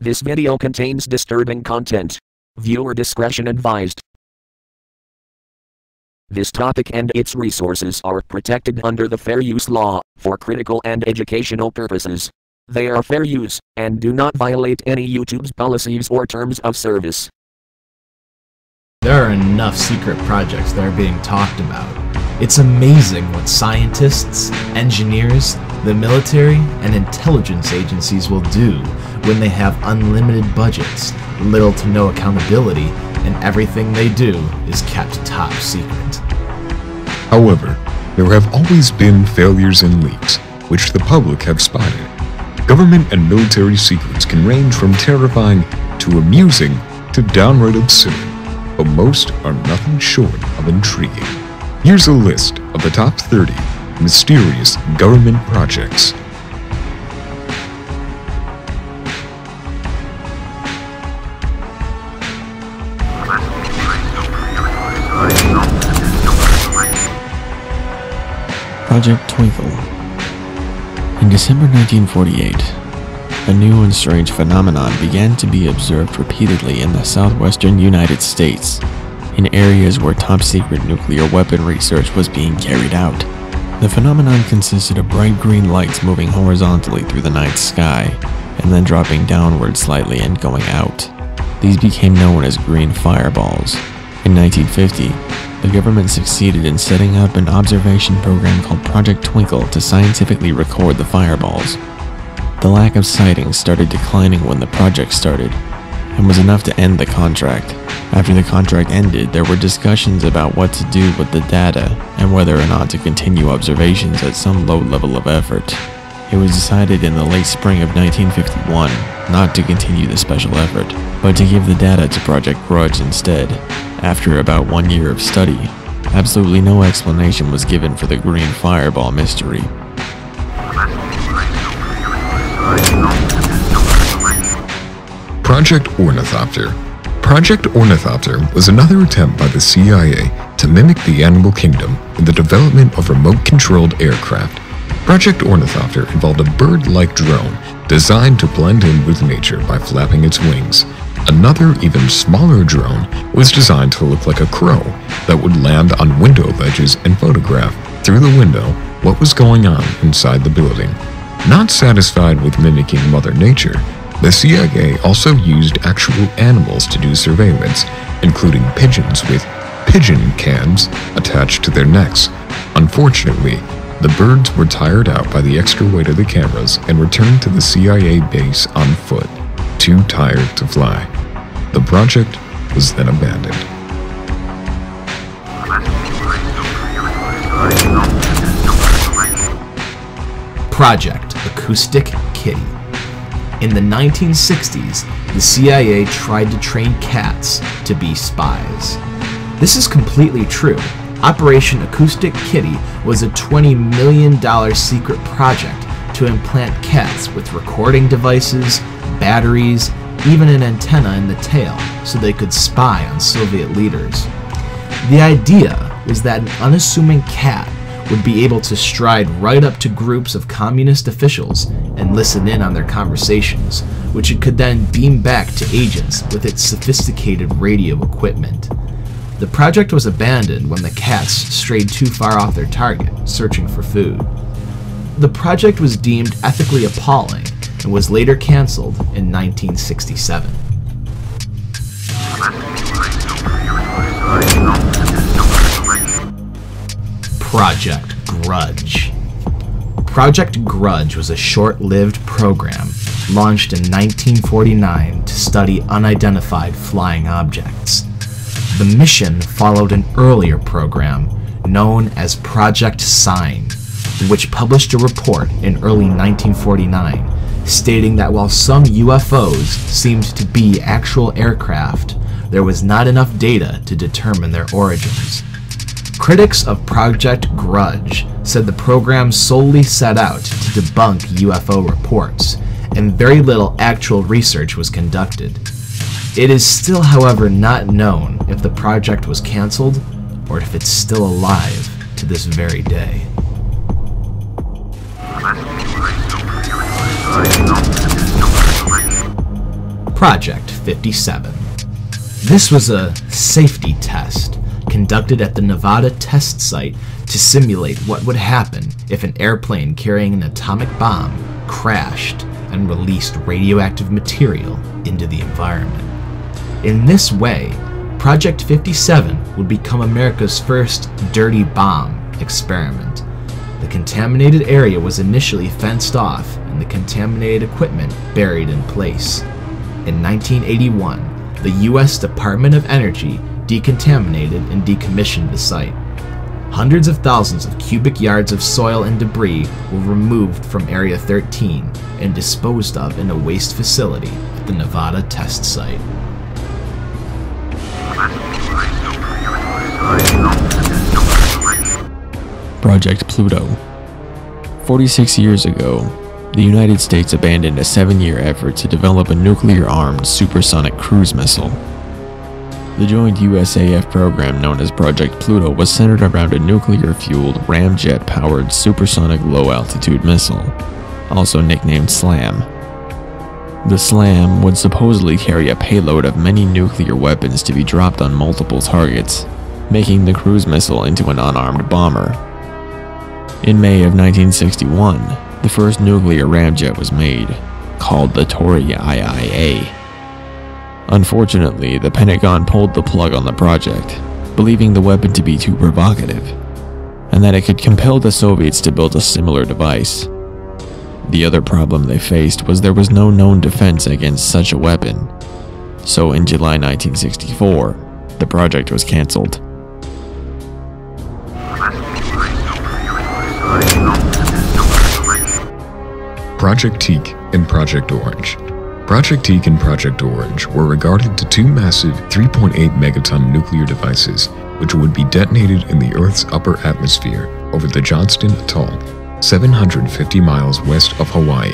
This video contains disturbing content. Viewer discretion advised. This topic and its resources are protected under the Fair Use Law, for critical and educational purposes. They are fair use, and do not violate any YouTube's policies or terms of service. There are enough secret projects that are being talked about. It's amazing what scientists, engineers, the military, and intelligence agencies will do when they have unlimited budgets, little to no accountability, and everything they do is kept top secret. However, there have always been failures and leaks, which the public have spotted. Government and military secrets can range from terrifying to amusing to downright absurd, but most are nothing short of intriguing. Here's a list of the top 30 mysterious government projects. Project Twinkle. In December 1948, a new and strange phenomenon began to be observed repeatedly in the southwestern United States, in areas where top-secret nuclear weapon research was being carried out. The phenomenon consisted of bright green lights moving horizontally through the night sky, and then dropping downward slightly and going out. These became known as green fireballs. In 1950, the government succeeded in setting up an observation program called Project Twinkle to scientifically record the fireballs. The lack of sightings started declining when the project started, and was enough to end the contract. After the contract ended, there were discussions about what to do with the data and whether or not to continue observations at some low level of effort. It was decided in the late spring of 1951 not to continue the special effort, but to give the data to Project GRUDGE instead. After about 1 year of study, absolutely no explanation was given for the green fireball mystery. Project Ornithopter. Project Ornithopter was another attempt by the CIA to mimic the animal kingdom in the development of remote-controlled aircraft. Project Ornithopter involved a bird-like drone designed to blend in with nature by flapping its wings. Another, even smaller drone was designed to look like a crow that would land on window ledges and photograph, through the window, what was going on inside the building. Not satisfied with mimicking Mother Nature, the CIA also used actual animals to do surveillance, including pigeons with pigeon cams attached to their necks. Unfortunately, the birds were tired out by the extra weight of the cameras and returned to the CIA base on foot, too tired to fly. The project was then abandoned. Project Acoustic Kitty. In the 1960s, the CIA tried to train cats to be spies. This is completely true. Operation Acoustic Kitty was a $20 million secret project to implant cats with recording devices, batteries, even an antenna in the tail so they could spy on Soviet leaders. The idea was that an unassuming cat would be able to stride right up to groups of communist officials and listen in on their conversations, which it could then beam back to agents with its sophisticated radio equipment. The project was abandoned when the cats strayed too far off their target, searching for food. The project was deemed ethically appalling and was later cancelled in 1967. Project GRUDGE. Project GRUDGE was a short-lived program launched in 1949 to study unidentified flying objects. The mission followed an earlier program known as Project Sign, which published a report in early 1949 stating that while some UFOs seemed to be actual aircraft, there was not enough data to determine their origins. Critics of Project GRUDGE said the program solely set out to debunk UFO reports, and very little actual research was conducted. It is still, however, not known if the project was cancelled or if it's still alive to this very day. Project 57. This was a safety test conducted at the Nevada test site to simulate what would happen if an airplane carrying an atomic bomb crashed and released radioactive material into the environment. In this way, Project 57 would become America's first dirty bomb experiment. The contaminated area was initially fenced off and the contaminated equipment buried in place. In 1981, the U.S. Department of Energy decontaminated and decommissioned the site. Hundreds of thousands of cubic yards of soil and debris were removed from Area 13 and disposed of in a waste facility at the Nevada test site. Project Pluto. 46 years ago, the United States abandoned a 7-year effort to develop a nuclear-armed supersonic cruise missile. The joint USAF program known as Project Pluto was centered around a nuclear-fueled ramjet-powered supersonic low-altitude missile, also nicknamed SLAM. The SLAM would supposedly carry a payload of many nuclear weapons to be dropped on multiple targets, making the cruise missile into an unarmed bomber. In May of 1961, the first nuclear ramjet was made, called the Tory IIA. Unfortunately, the Pentagon pulled the plug on the project, believing the weapon to be too provocative, and that it could compel the Soviets to build a similar device. The other problem they faced was there was no known defense against such a weapon, so in July 1964, the project was cancelled. Project Teak and Project Orange. Project Teak and Project Orange were regarded to two massive 3.8 megaton nuclear devices which would be detonated in the Earth's upper atmosphere over the Johnston Atoll, 750 miles west of Hawaii.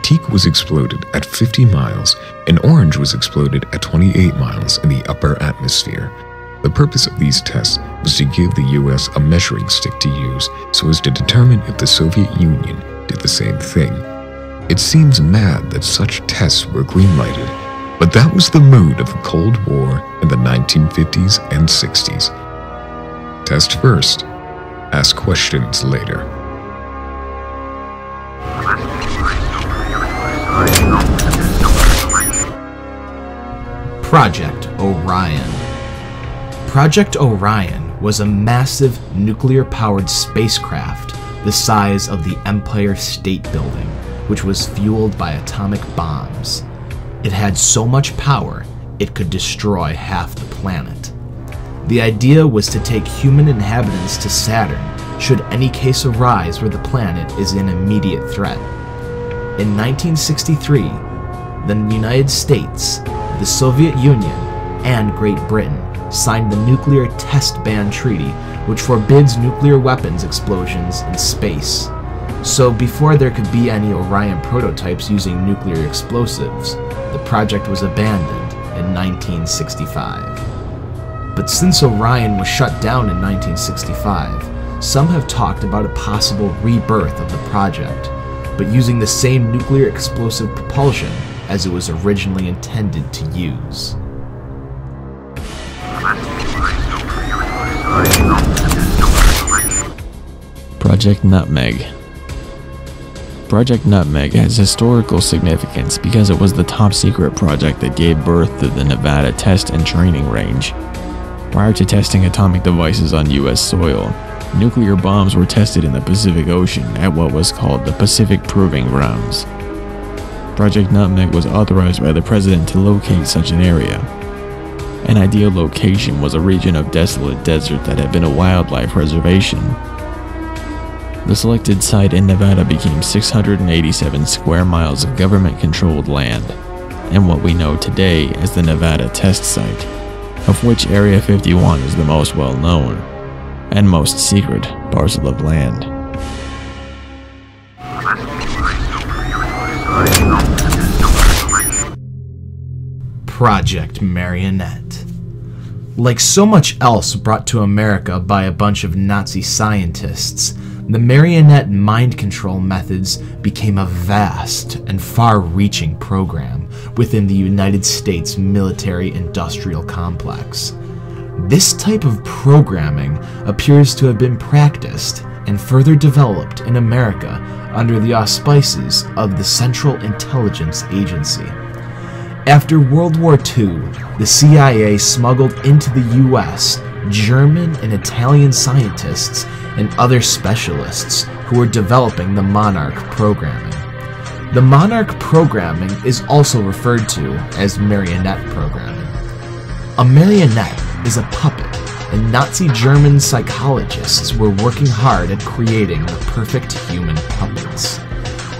Teak was exploded at 50 miles and Orange was exploded at 28 miles in the upper atmosphere. The purpose of these tests was to give the US a measuring stick to use so as to determine if the Soviet Union did the same thing. It seems mad that such tests were green-lighted, but that was the mood of the Cold War in the 1950s and 60s. Test first, ask questions later. Project Orion. Project Orion was a massive nuclear-powered spacecraft the size of the Empire State Building, which was fueled by atomic bombs. It had so much power, it could destroy half the planet. The idea was to take human inhabitants to Saturn should any case arise where the planet is in immediate threat. In 1963, the United States, the Soviet Union, and Great Britain signed the Nuclear Test Ban Treaty, which forbids nuclear weapons explosions in space. So before there could be any Orion prototypes using nuclear explosives, the project was abandoned in 1965. But since Orion was shut down in 1965, some have talked about a possible rebirth of the project, but using the same nuclear explosive propulsion as it was originally intended to use. Project Nutmeg. Project Nutmeg has historical significance because it was the top-secret project that gave birth to the Nevada Test and Training Range. Prior to testing atomic devices on U.S. soil, nuclear bombs were tested in the Pacific Ocean at what was called the Pacific Proving Grounds. Project Nutmeg was authorized by the President to locate such an area. An ideal location was a region of desolate desert that had been a wildlife reservation. The selected site in Nevada became 687 square miles of government-controlled land, and what we know today as the Nevada Test Site, of which Area 51 is the most well-known and most secret parcel of land. Project Marionette. Like so much else brought to America by a bunch of Nazi scientists, the Marionette mind control methods became a vast and far-reaching program within the United States military-industrial complex. This type of programming appears to have been practiced and further developed in America under the auspices of the Central Intelligence Agency. After World War II, the CIA smuggled into the US German and Italian scientists and other specialists who were developing the Monarch programming. The Monarch programming is also referred to as Marionette programming. A marionette is a puppet, and Nazi German psychologists were working hard at creating the perfect human puppets.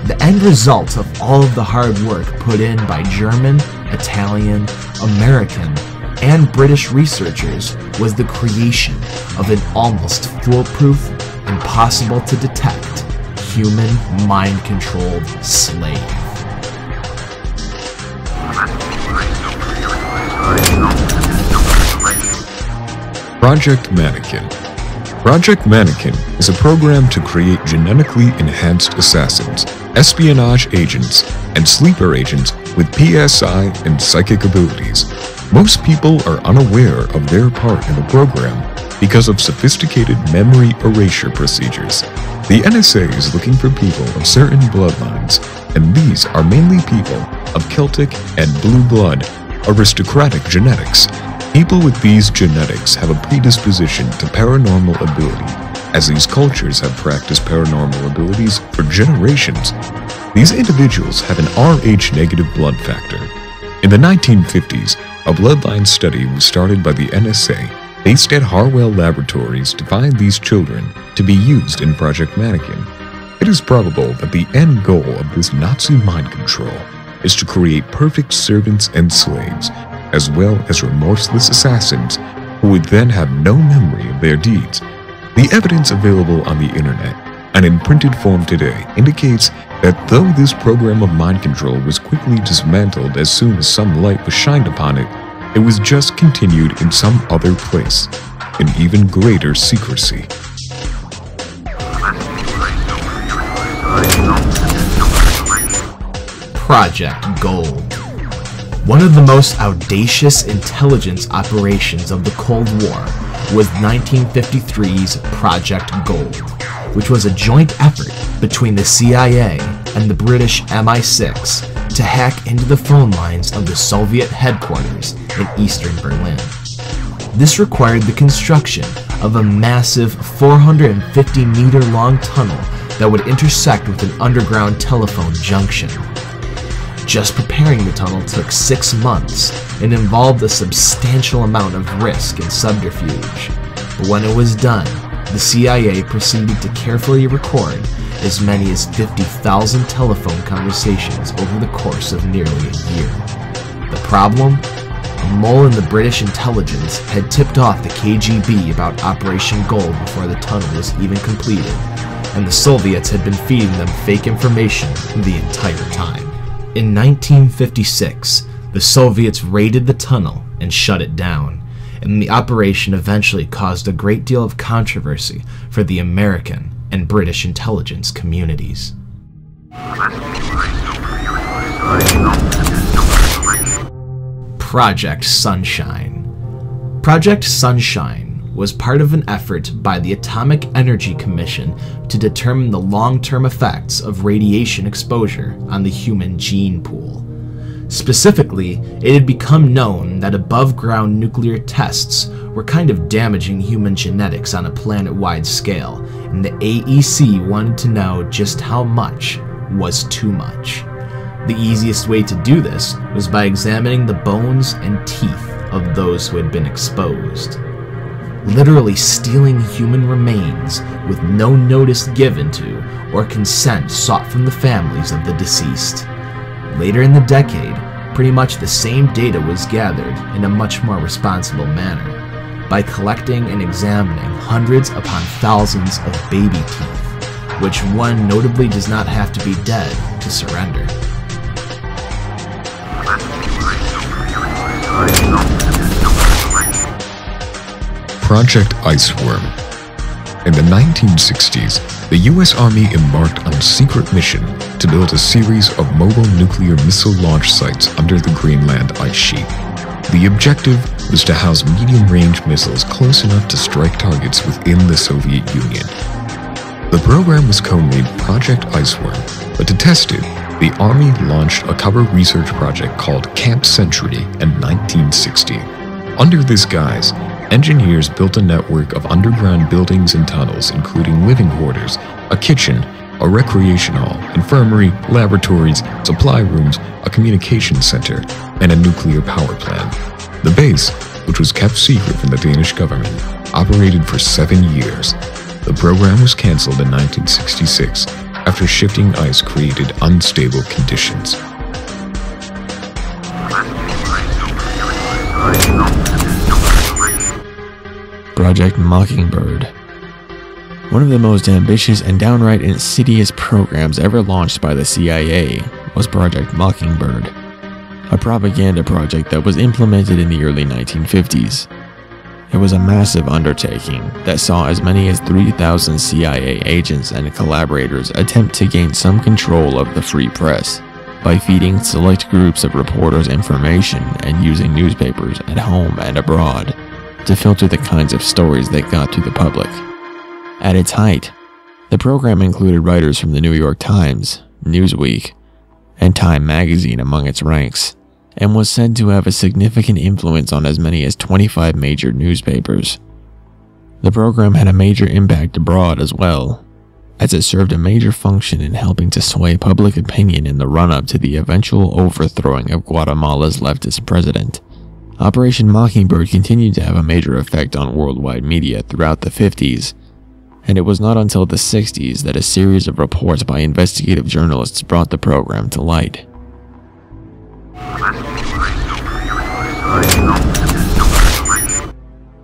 The end result of all of the hard work put in by German, Italian, American, and British researchers was the creation of an almost foolproof, impossible to detect, human mind-controlled slave. Project Mannequin. Project Mannequin is a program to create genetically enhanced assassins, espionage agents, and sleeper agents with PSI and psychic abilities. Most people are unaware of their part in the program because of sophisticated memory erasure procedures. The NSA is looking for people of certain bloodlines, and these are mainly people of Celtic and blue blood, aristocratic genetics. People with these genetics have a predisposition to paranormal ability, as these cultures have practiced paranormal abilities for generations. These individuals have an Rh-negative blood factor. In the 1950s, a bloodline study was started by the NSA based at Harwell Laboratories to find these children to be used in Project Mannequin. It is probable that the end goal of this Nazi mind control is to create perfect servants and slaves, as well as remorseless assassins who would then have no memory of their deeds. The evidence available on the internet and in printed form today indicates that though this program of mind control was quickly dismantled as soon as some light was shined upon it, it was just continued in some other place, in even greater secrecy. Project Gold. One of the most audacious intelligence operations of the Cold War was 1953's Project Gold, which was a joint effort between the CIA and the British MI6 to hack into the phone lines of the Soviet headquarters in eastern Berlin. This required the construction of a massive 450-meter-long tunnel that would intersect with an underground telephone junction. Just preparing the tunnel took 6 months and involved a substantial amount of risk and subterfuge. But when it was done, the CIA proceeded to carefully record as many as 50,000 telephone conversations over the course of nearly a year. The problem? A mole in the British intelligence had tipped off the KGB about Operation Gold before the tunnel was even completed, and the Soviets had been feeding them fake information the entire time. In 1956, the Soviets raided the tunnel and shut it down, and the operation eventually caused a great deal of controversy for the American and British intelligence communities. Project Sunshine. Project Sunshine was part of an effort by the Atomic Energy Commission to determine the long-term effects of radiation exposure on the human gene pool. Specifically, it had become known that above-ground nuclear tests were kind of damaging human genetics on a planet-wide scale, and the AEC wanted to know just how much was too much. The easiest way to do this was by examining the bones and teeth of those who had been exposed. Literally stealing human remains with no notice given to or consent sought from the families of the deceased. Later in the decade, pretty much the same data was gathered in a much more responsible manner by collecting and examining hundreds upon thousands of baby teeth, which one notably does not have to be dead to surrender. Project Iceworm. In the 1960s, the U.S. Army embarked on a secret mission to build a series of mobile nuclear missile launch sites under the Greenland ice sheet. The objective was to house medium-range missiles close enough to strike targets within the Soviet Union. The program was codenamed Project Iceworm, but to test it, the Army launched a covert research project called Camp Century in 1960. Under this guise, engineers built a network of underground buildings and tunnels, including living quarters, a kitchen, a recreation hall, infirmary, laboratories, supply rooms, a communications center, and a nuclear power plant. The base, which was kept secret from the Danish government, operated for 7 years. The program was cancelled in 1966 after shifting ice created unstable conditions. Project Mockingbird. One of the most ambitious and downright insidious programs ever launched by the CIA was Project Mockingbird, a propaganda project that was implemented in the early 1950s. It was a massive undertaking that saw as many as 3,000 CIA agents and collaborators attempt to gain some control of the free press by feeding select groups of reporters information and using newspapers at home and abroad to filter the kinds of stories that got to the public. At its height, the program included writers from the New York Times, Newsweek, and Time magazine among its ranks, and was said to have a significant influence on as many as 25 major newspapers. The program had a major impact abroad as well, as it served a major function in helping to sway public opinion in the run-up to the eventual overthrowing of Guatemala's leftist president. Operation Mockingbird continued to have a major effect on worldwide media throughout the 50s, and it was not until the 60s that a series of reports by investigative journalists brought the program to light.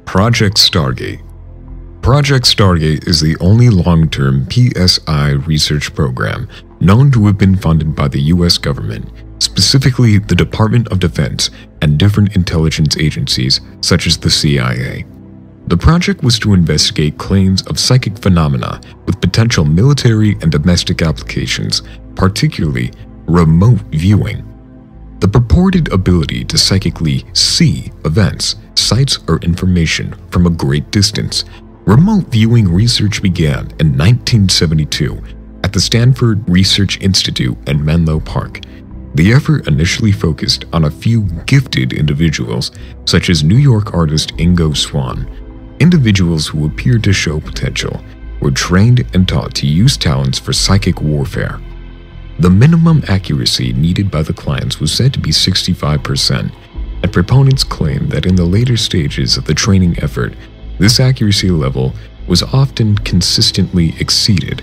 Project Stargate. Project Stargate is the only long-term PSI research program known to have been funded by the U.S. government, specifically the Department of Defense and different intelligence agencies such as the CIA. The project was to investigate claims of psychic phenomena with potential military and domestic applications, particularly remote viewing. The purported ability to psychically see events, sights, or information from a great distance. Remote viewing research began in 1972 at the Stanford Research Institute in Menlo Park. The effort initially focused on a few gifted individuals, such as New York artist Ingo Swann. Individuals who appeared to show potential were trained and taught to use talents for psychic warfare. The minimum accuracy needed by the clients was said to be 65%, and proponents claimed that in the later stages of the training effort, this accuracy level was often consistently exceeded.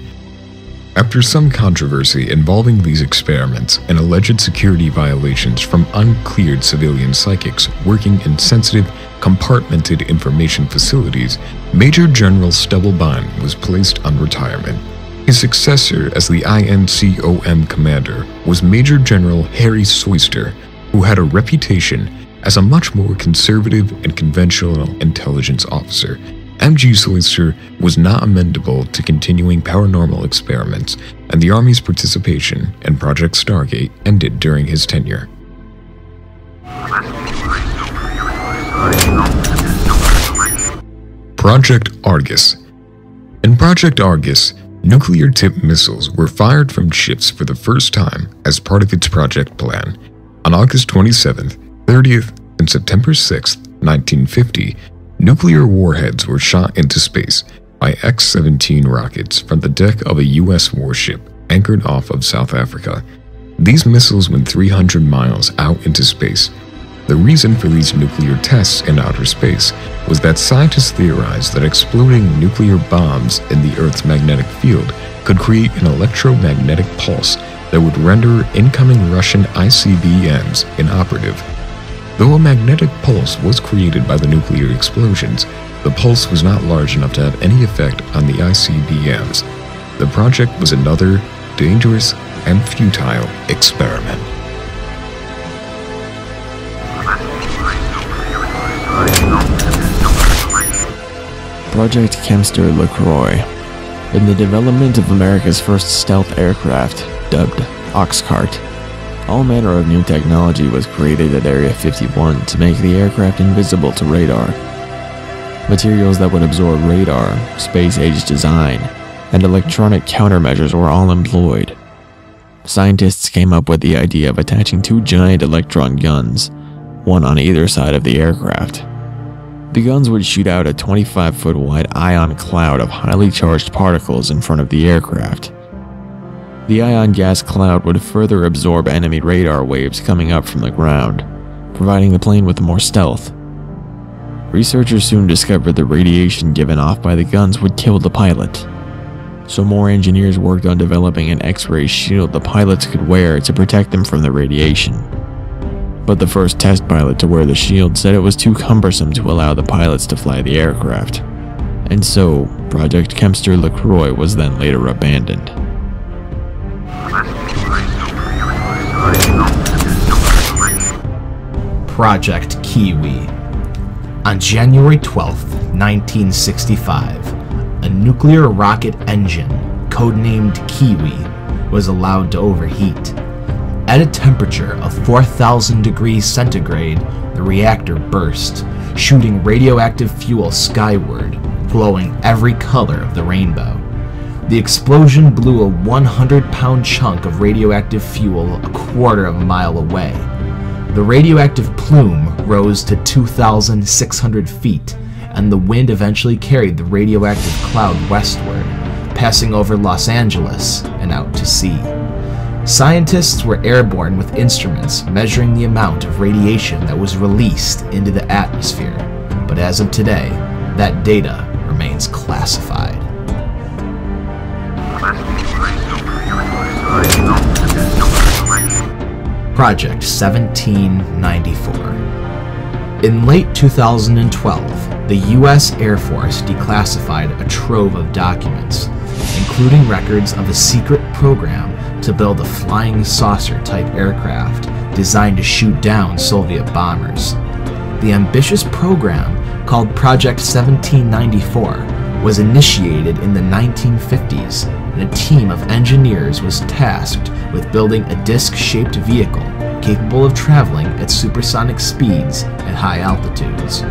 After some controversy involving these experiments and alleged security violations from uncleared civilian psychics working in sensitive, compartmented information facilities, Major General Stubblebine was placed on retirement. His successor as the INCOM commander was Major General Harry Soyster, who had a reputation as a much more conservative and conventional intelligence officer. MG Soyster was not amenable to continuing paranormal experiments, and the Army's participation in Project Stargate ended during his tenure. Project Argus. In Project Argus, nuclear-tipped missiles were fired from ships for the first time as part of its project plan. On August 27th, 30th, and September 6th, 1950, nuclear warheads were shot into space by X-17 rockets from the deck of a U.S. warship anchored off of South Africa. These missiles went 300 miles out into space. The reason for these nuclear tests in outer space was that scientists theorized that exploding nuclear bombs in the Earth's magnetic field could create an electromagnetic pulse that would render incoming Russian ICBMs inoperative. Though a magnetic pulse was created by the nuclear explosions, the pulse was not large enough to have any effect on the ICBMs. The project was another dangerous and futile experiment. Project KEMPSTER LACROIX. In the development of America's first stealth aircraft, dubbed Oxcart, all manner of new technology was created at Area 51 to make the aircraft invisible to radar. Materials that would absorb radar, space-age design, and electronic countermeasures were all employed. Scientists came up with the idea of attaching two giant electron guns, one on either side of the aircraft. The guns would shoot out a 25-foot wide ion cloud of highly charged particles in front of the aircraft. The ion gas cloud would further absorb enemy radar waves coming up from the ground, providing the plane with more stealth. Researchers soon discovered the radiation given off by the guns would kill the pilot, so more engineers worked on developing an X-ray shield the pilots could wear to protect them from the radiation. But the first test pilot to wear the shield said it was too cumbersome to allow the pilots to fly the aircraft, and so Project KEMPSTER LACROIX was then later abandoned. Project KIWI. On January 12, 1965, a nuclear rocket engine, codenamed KIWI, was allowed to overheat. At a temperature of 4,000 degrees centigrade, the reactor burst, shooting radioactive fuel skyward, glowing every color of the rainbow. The explosion blew a 100-pound chunk of radioactive fuel a quarter of a mile away. The radioactive plume rose to 2,600 feet, and the wind eventually carried the radioactive cloud westward, passing over Los Angeles and out to sea. Scientists were airborne with instruments measuring the amount of radiation that was released into the atmosphere, but as of today, that data remains classified. Project 1794. In late 2012, the U.S. Air Force declassified a trove of documents, including records of a secret program to build a flying saucer-type aircraft designed to shoot down Soviet bombers. The ambitious program, called Project 1794, was initiated in the 1950s, and a team of engineers was tasked with building a disc-shaped vehicle capable of traveling at supersonic speeds at high altitudes.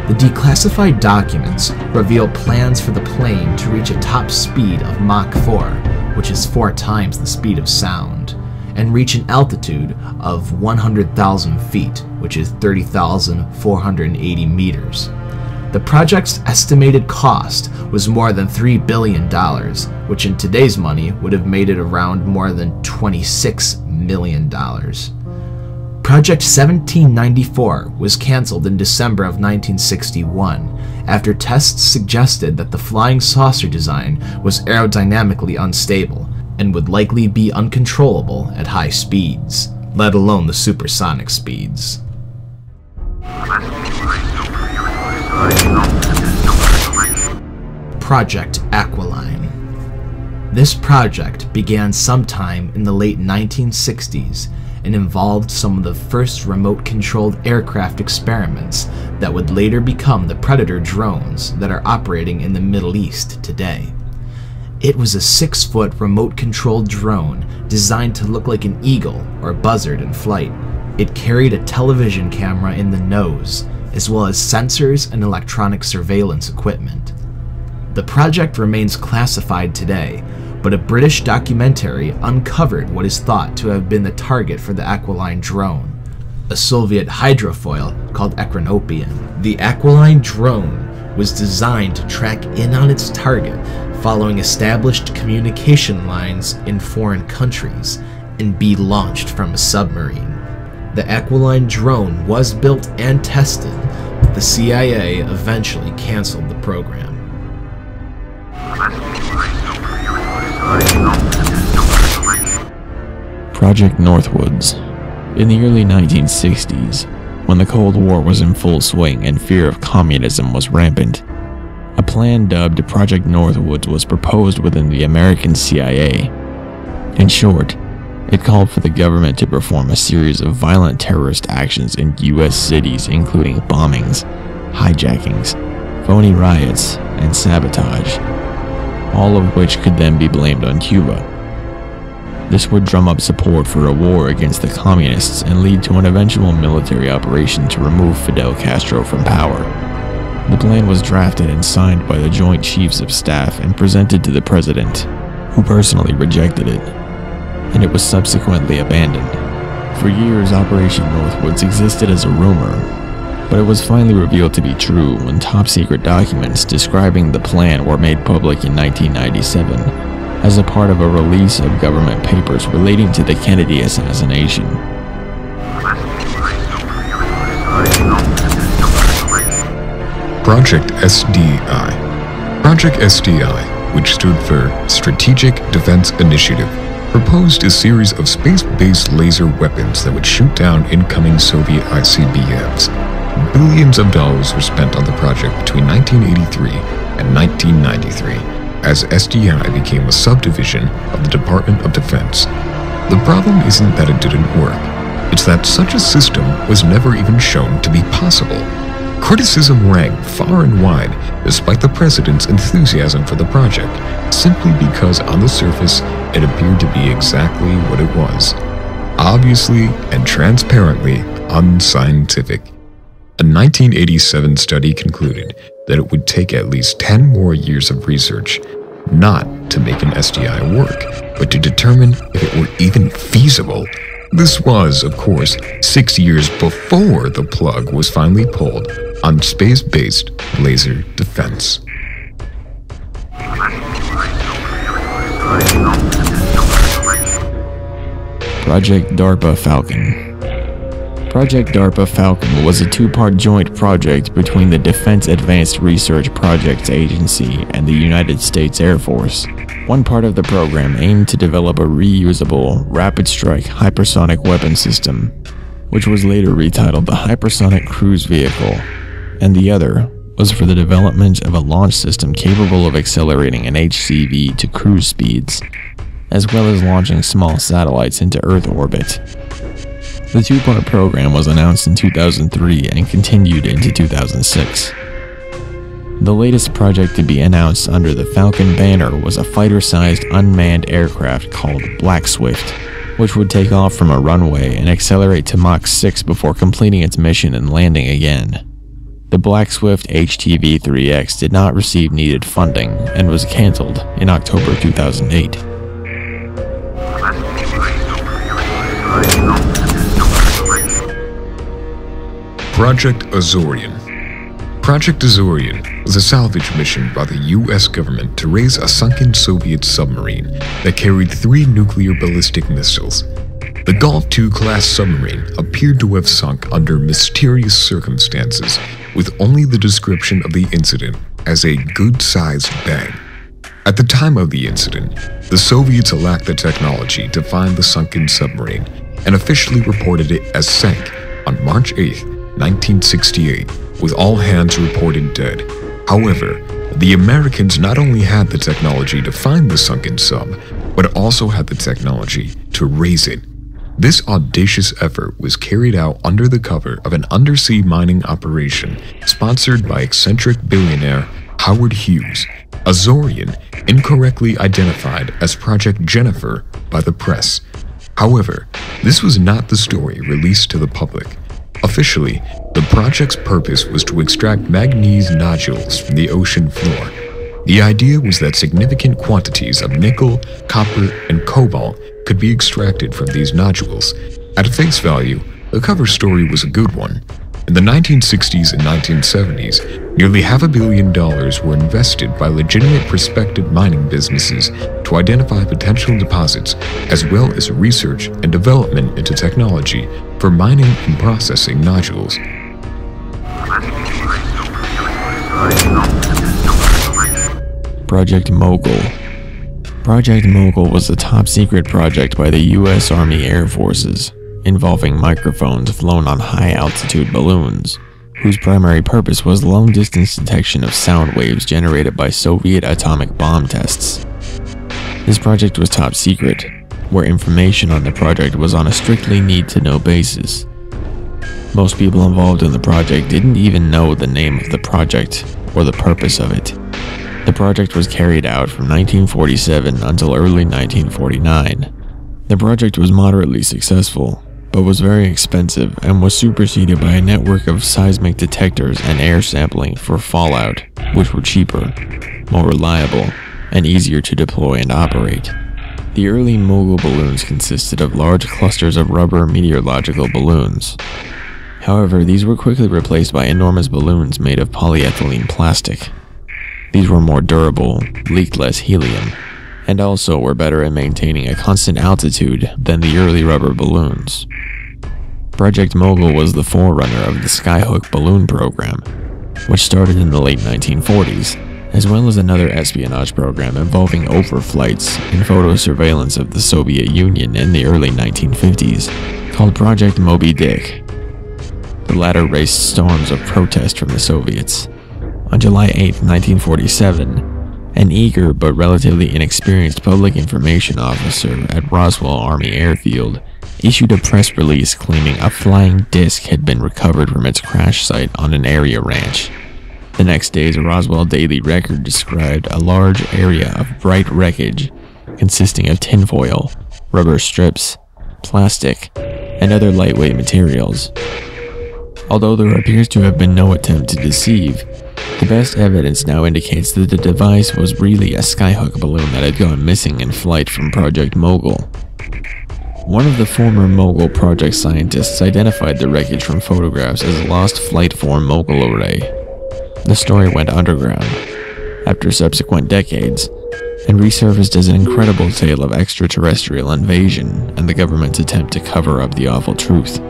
The declassified documents reveal plans for the plane to reach a top speed of Mach 4, which is 4 times the speed of sound, and reach an altitude of 100,000 feet, which is 30,480 meters. The project's estimated cost was more than $3 billion, which in today's money would have made it around more than $26 million. Project 1794 was cancelled in December of 1961 after tests suggested that the flying saucer design was aerodynamically unstable and would likely be uncontrollable at high speeds, let alone the supersonic speeds. Project Aquiline. This project began sometime in the late 1960s and involved some of the first remote-controlled aircraft experiments that would later become the Predator drones that are operating in the Middle East today. It was a 6-foot remote-controlled drone designed to look like an eagle or buzzard in flight. It carried a television camera in the nose, as well as sensors and electronic surveillance equipment. The project remains classified today, but a British documentary uncovered what is thought to have been the target for the Aquiline drone, a Soviet hydrofoil called Echinopian. The Aquiline drone was designed to track in on its target following established communication lines in foreign countries and be launched from a submarine. The Aquiline drone was built and tested, but the CIA eventually canceled the program. Project Northwoods. In the early 1960s, when the Cold War was in full swing and fear of communism was rampant, a plan dubbed Project Northwoods was proposed within the American CIA. In short, it called for the government to perform a series of violent terrorist actions in U.S. cities, including bombings, hijackings, phony riots, and sabotage, all of which could then be blamed on Cuba. This would drum up support for a war against the communists and lead to an eventual military operation to remove Fidel Castro from power. The plan was drafted and signed by the Joint Chiefs of Staff and presented to the President, who personally rejected it, and it was subsequently abandoned. For years, Operation Northwoods existed as a rumor, but it was finally revealed to be true when top-secret documents describing the plan were made public in 1997 as a part of a release of government papers relating to the Kennedy assassination. Project SDI. Project SDI, which stood for Strategic Defense Initiative, proposed a series of space-based laser weapons that would shoot down incoming Soviet ICBMs. Billions of dollars were spent on the project between 1983 and 1993, as SDI became a subdivision of the Department of Defense. The problem isn't that it didn't work, it's that such a system was never even shown to be possible. Criticism rang far and wide despite the president's enthusiasm for the project, simply because on the surface it appeared to be exactly what it was. Obviously and transparently unscientific. A 1987 study concluded that it would take at least 10 more years of research, not to make an SDI work, but to determine if it were even feasible. This was, of course, 6 years before the plug was finally pulled on space-based laser defense. Project Darpa Falcon. Project Darpa Falcon was a two-part joint project between the Defense Advanced Research Projects Agency and the United States Air Force. One part of the program aimed to develop a reusable, rapid-strike hypersonic weapon system, which was later retitled the Hypersonic Cruise Vehicle, and the other was for the development of a launch system capable of accelerating an HCV to cruise speeds, as well as launching small satellites into Earth orbit. The two-part program was announced in 2003 and continued into 2006. The latest project to be announced under the Falcon banner was a fighter-sized unmanned aircraft called Black Swift, which would take off from a runway and accelerate to Mach 6 before completing its mission and landing again. The Black Swift HTV-3X did not receive needed funding and was cancelled in October 2008. Project Azorian. Project Azorian was a salvage mission by the US government to raise a sunken Soviet submarine that carried 3 nuclear ballistic missiles. The Golf II class submarine appeared to have sunk under mysterious circumstances, with only the description of the incident as a good-sized bang. At the time of the incident, the Soviets lacked the technology to find the sunken submarine and officially reported it as sank on March 8, 1968, with all hands reported dead. However, the Americans not only had the technology to find the sunken sub, but also had the technology to raise it. This audacious effort was carried out under the cover of an undersea mining operation sponsored by eccentric billionaire Howard Hughes, Azorian incorrectly identified as Project Jennifer by the press. However, this was not the story released to the public. Officially, the project's purpose was to extract manganese nodules from the ocean floor. The idea was that significant quantities of nickel, copper, and cobalt could be extracted from these nodules. At face value, the cover story was a good one. In the 1960s and 1970s, nearly $500 million were invested by legitimate prospective mining businesses to identify potential deposits, as well as research and development into technology for mining and processing nodules. Project Mogul. Project Mogul was a top-secret project by the U.S. Army Air Forces, involving microphones flown on high-altitude balloons, whose primary purpose was long-distance detection of sound waves generated by Soviet atomic bomb tests. This project was top secret, where information on the project was on a strictly need-to-know basis. Most people involved in the project didn't even know the name of the project or the purpose of it. The project was carried out from 1947 until early 1949. The project was moderately successful, but was very expensive and was superseded by a network of seismic detectors and air sampling for fallout, which were cheaper, more reliable, and easier to deploy and operate. The early Mogul balloons consisted of large clusters of rubber meteorological balloons. However, these were quickly replaced by enormous balloons made of polyethylene plastic. These were more durable, leaked less helium, and also were better at maintaining a constant altitude than the early rubber balloons. Project Mogul was the forerunner of the Skyhook balloon program, which started in the late 1940s, as well as another espionage program involving overflights and photo surveillance of the Soviet Union in the early 1950s, called Project Moby Dick. The latter raised storms of protest from the Soviets. On July 8, 1947, an eager but relatively inexperienced public information officer at Roswell Army Airfield issued a press release claiming a flying disc had been recovered from its crash site on an area ranch. The next day's Roswell Daily Record described a large area of bright wreckage consisting of tinfoil, rubber strips, plastic, and other lightweight materials. Although there appears to have been no attempt to deceive, the best evidence now indicates that the device was really a Skyhook balloon that had gone missing in flight from Project Mogul. One of the former Mogul project scientists identified the wreckage from photographs as a lost flight form Mogul array. The story went underground after subsequent decades and resurfaced as an incredible tale of extraterrestrial invasion and the government's attempt to cover up the awful truth.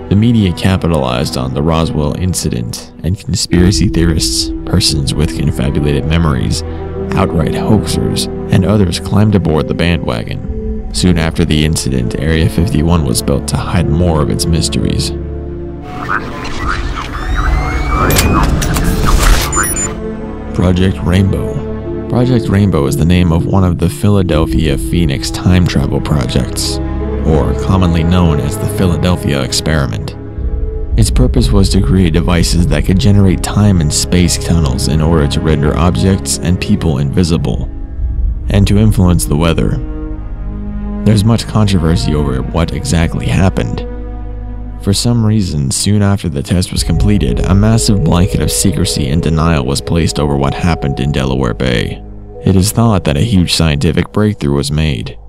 The media capitalized on the Roswell incident, and conspiracy theorists, persons with confabulated memories, outright hoaxers, and others climbed aboard the bandwagon. Soon after the incident, Area 51 was built to hide more of its mysteries. Project Rainbow. Project Rainbow is the name of one of the Philadelphia Phoenix time travel projects, or commonly known as the Philadelphia Experiment. Its purpose was to create devices that could generate time and space tunnels in order to render objects and people invisible, and to influence the weather. There's much controversy over what exactly happened. For some reason, soon after the test was completed, a massive blanket of secrecy and denial was placed over what happened in Delaware Bay. It is thought that a huge scientific breakthrough was made,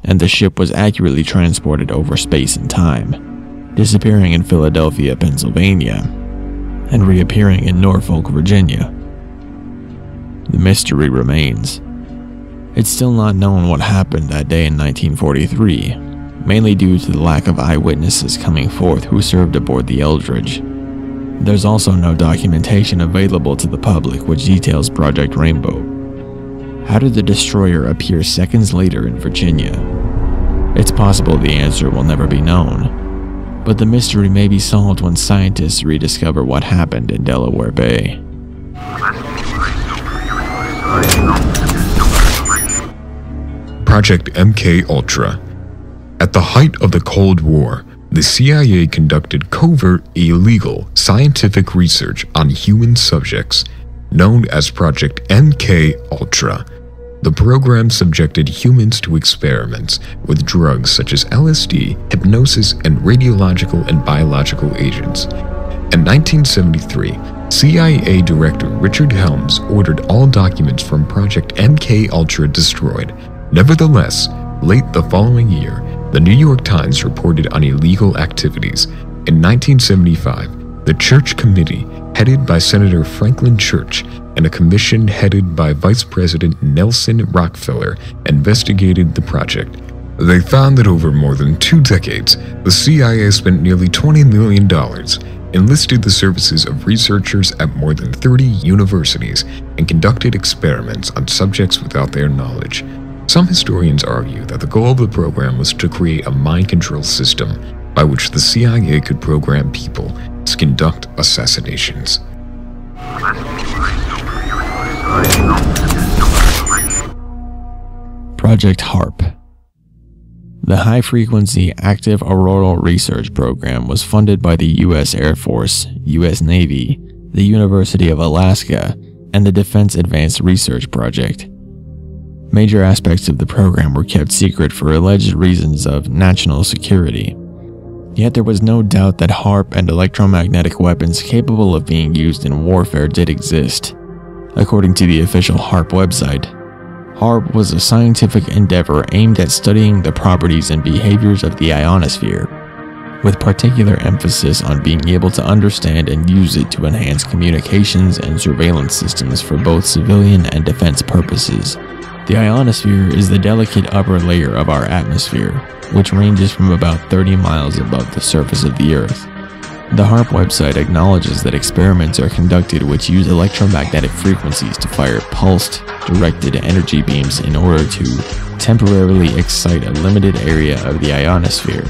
and the ship was accurately transported over space and time, disappearing in Philadelphia, Pennsylvania, and reappearing in Norfolk, Virginia. The mystery remains. It's still not known what happened that day in 1943, mainly due to the lack of eyewitnesses coming forth who served aboard the Eldridge. There's also no documentation available to the public which details Project Rainbow. How did the destroyer appear seconds later in Virginia? It's possible the answer will never be known, but the mystery may be solved when scientists rediscover what happened in Delaware Bay. Project MK Ultra. At the height of the Cold War, the CIA conducted covert, illegal scientific research on human subjects, known as Project MK Ultra. The program subjected humans to experiments with drugs such as LSD, hypnosis, and radiological and biological agents. In 1973, CIA Director Richard Helms ordered all documents from Project MK Ultra destroyed. Nevertheless, late the following year, the New York Times reported on illegal activities. In 1975, the Church Committee, headed by Senator Franklin Church, and a commission headed by Vice President Nelson Rockefeller, investigated the project. They found that over more than 2 decades, the CIA spent nearly $20 million, enlisted the services of researchers at more than 30 universities, and conducted experiments on subjects without their knowledge. Some historians argue that the goal of the program was to create a mind control system by which the CIA could program people to conduct assassinations. Project HARRP. The High Frequency Active Auroral Research Program was funded by the U.S. Air Force, U.S. Navy, the University of Alaska, and the Defense Advanced Research Project. Major aspects of the program were kept secret for alleged reasons of national security. Yet there was no doubt that HARP and electromagnetic weapons capable of being used in warfare did exist. According to the official HARP website, HARP was a scientific endeavor aimed at studying the properties and behaviors of the ionosphere, with particular emphasis on being able to understand and use it to enhance communications and surveillance systems for both civilian and defense purposes. The ionosphere is the delicate upper layer of our atmosphere, which ranges from about 30 miles above the surface of the Earth. The HARP website acknowledges that experiments are conducted which use electromagnetic frequencies to fire pulsed, directed energy beams in order to temporarily excite a limited area of the ionosphere.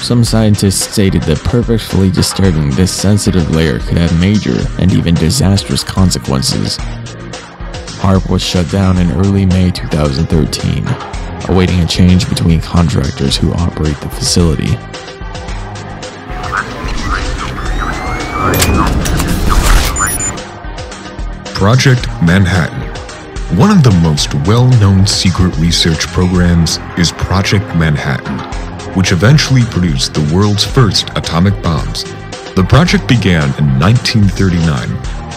Some scientists stated that purposefully disturbing this sensitive layer could have major and even disastrous consequences. HARP was shut down in early May 2013, awaiting a change between contractors who operate the facility. Project Manhattan. One of the most well-known secret research programs is Project Manhattan, which eventually produced the world's first atomic bombs. The project began in 1939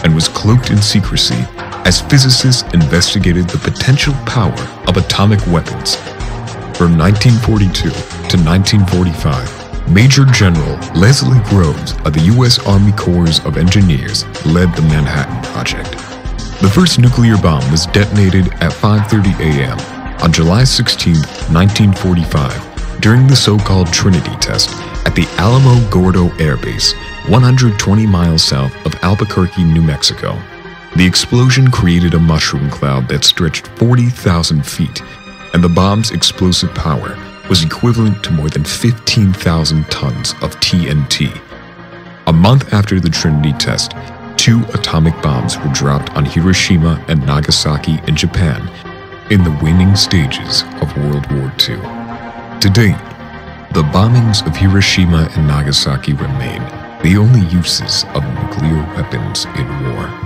and was cloaked in secrecy as physicists investigated the potential power of atomic weapons. From 1942 to 1945, Major General Leslie Groves of the U.S. Army Corps of Engineers led the Manhattan Project. The first nuclear bomb was detonated at 5:30 a.m. on July 16, 1945, during the so-called Trinity test at the Alamo Gordo Air Base, 120 miles south of Albuquerque, New Mexico. The explosion created a mushroom cloud that stretched 40,000 feet, and the bomb's explosive power was equivalent to more than 15,000 tons of TNT. A month after the Trinity test, 2 atomic bombs were dropped on Hiroshima and Nagasaki in Japan in the waning stages of World War II. To date, the bombings of Hiroshima and Nagasaki remain the only uses of nuclear weapons in war.